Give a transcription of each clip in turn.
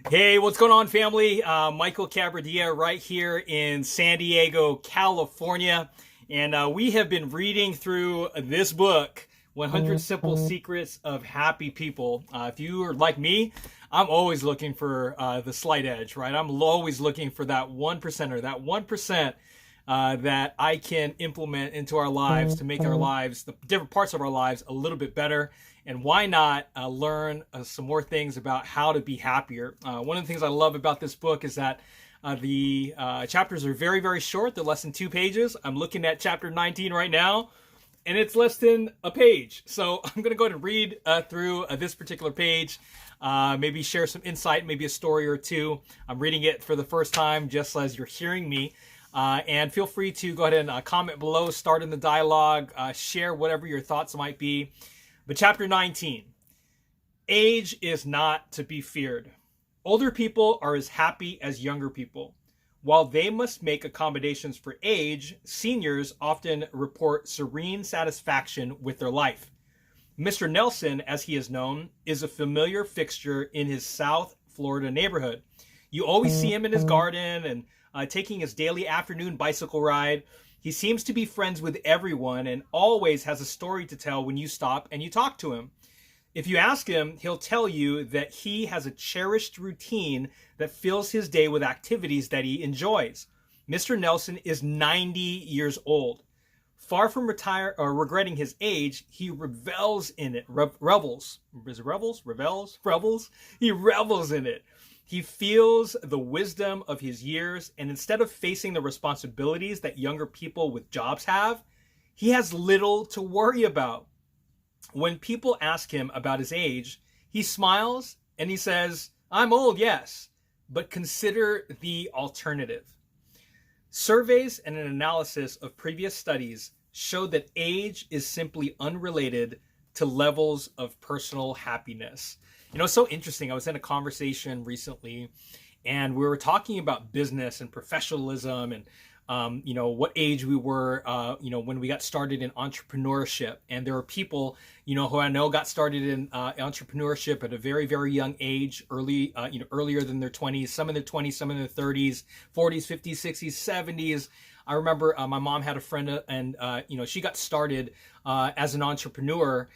Hey, what's going on, family? Michael Cabradia right here in San Diego, California. And we have been reading through this book, 100 Simple Secrets of Happy People. If you are like me, I'm always looking for the slight edge, right? I'm always looking for that 1%er, that 1% that I can implement into our lives to make our lives, the different parts of our lives, a little bit better. And why not learn some more things about how to be happier? One of the things I love about this book is that the chapters are very, very short. They're less than 2 pages. I'm looking at chapter 19 right now, and it's less than a page. So I'm going to go ahead and read through this particular page, maybe share some insight, maybe a story or two. I'm reading it for the first time just as you're hearing me. And feel free to go ahead and comment below, start in the dialogue, share whatever your thoughts might be. But chapter 19, age is not to be feared. Older people are as happy as younger people. While they must make accommodations for age, seniors often report serene satisfaction with their life. Mr. Nelson, as he is known, is a familiar fixture in his South Florida neighborhood. You always see him in his garden and taking his daily afternoon bicycle ride. He seems to be friends with everyone and always has a story to tell when you stop and you talk to him. If you ask him, he'll tell you that he has a cherished routine that fills his day with activities that he enjoys. Mr. Nelson is 90 years old. Far from regretting his age, he revels in it. Revels. Is it revels? Revels? Revels? He revels in it. He feels the wisdom of his years, and instead of facing the responsibilities that younger people with jobs have, he has little to worry about. When people ask him about his age, he smiles and he says, "I'm old, yes, but consider the alternative." Surveys and an analysis of previous studies show that age is simply unrelated to levels of personal happiness. You know, it's so interesting. I was in a conversation recently and we were talking about business and professionalism and, what age we were, when we got started in entrepreneurship. And there are people, who I know got started in entrepreneurship at a very, very young age, earlier than their 20s, some in their 20s, some in their 30s, 40s, 50s, 60s, 70s. I remember my mom had a friend and she got started as an entrepreneur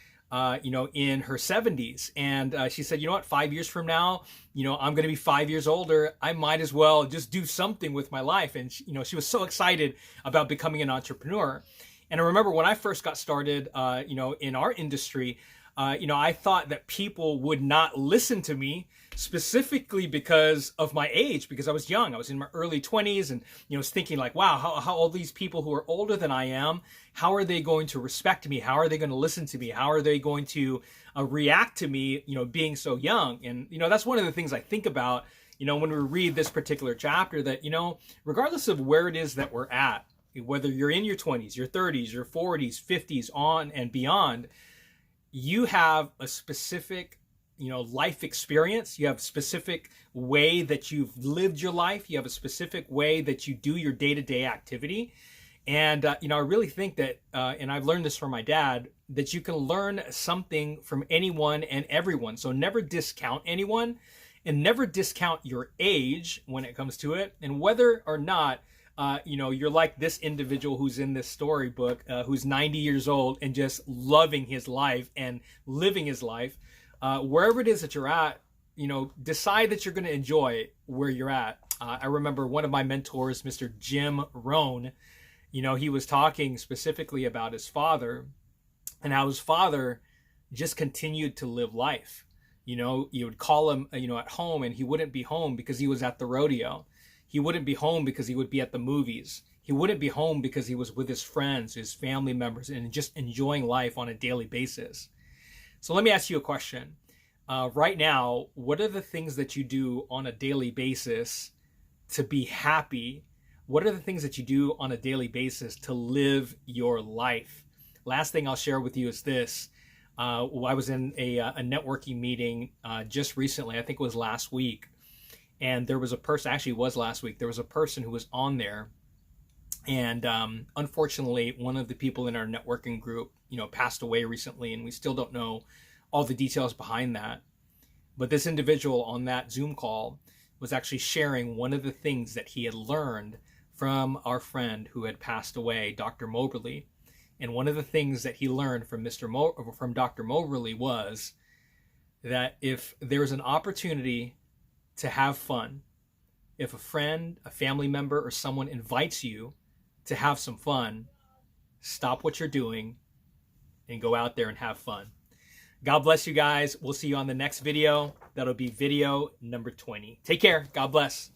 in her 70s. And she said, you know what, 5 years from now, I'm going to be 5 years older. I might as well just do something with my life. And, she was so excited about becoming an entrepreneur. And I remember when I first got started, in our industry, I thought that people would not listen to me specifically because of my age, because I was young. I was in my early 20s and, was thinking like, wow, how all these people who are older than I am, how are they going to respect me? How are they going to listen to me? How are they going to react to me, being so young? And, that's one of the things I think about, when we read this particular chapter that, regardless of where it is that we're at, whether you're in your 20s, your 30s, your 40s, 50s, on and beyond, you have a specific life experience. You have a specific way that you've lived your life. You have a specific way that you do your day-to-day activity. And, I really think that, and I've learned this from my dad, that you can learn something from anyone and everyone. So never discount anyone and never discount your age when it comes to it. And whether or not, you're like this individual who's in this storybook, who's 90 years old and just loving his life and living his life, wherever it is that you're at, decide that you're going to enjoy where you're at. I remember one of my mentors, Mr. Jim Rohn, he was talking specifically about his father and how his father just continued to live life. You would call him, at home, and he wouldn't be home because he was at the rodeo. He wouldn't be home because he would be at the movies. He wouldn't be home because he was with his friends, his family members, and just enjoying life on a daily basis. So let me ask you a question. Right now, what are the things that you do on a daily basis to be happy? What are the things that you do on a daily basis to live your life? Last thing I'll share with you is this. I was in a networking meeting just recently. I think it was last week. And there was a person, actually it was last week, there was a person who was on there. And unfortunately, one of the people in our networking group, passed away recently, and we still don't know all the details behind that. But this individual on that Zoom call was actually sharing one of the things that he had learned from our friend who had passed away, Dr. Moberly. And one of the things that he learned from from Dr. Moberly was that if there's an opportunity to have fun, if a friend, a family member, or someone invites you to have some fun, stop what you're doing and go out there and have fun. God bless you guys. We'll see you on the next video. That'll be video number 20. Take care. God bless.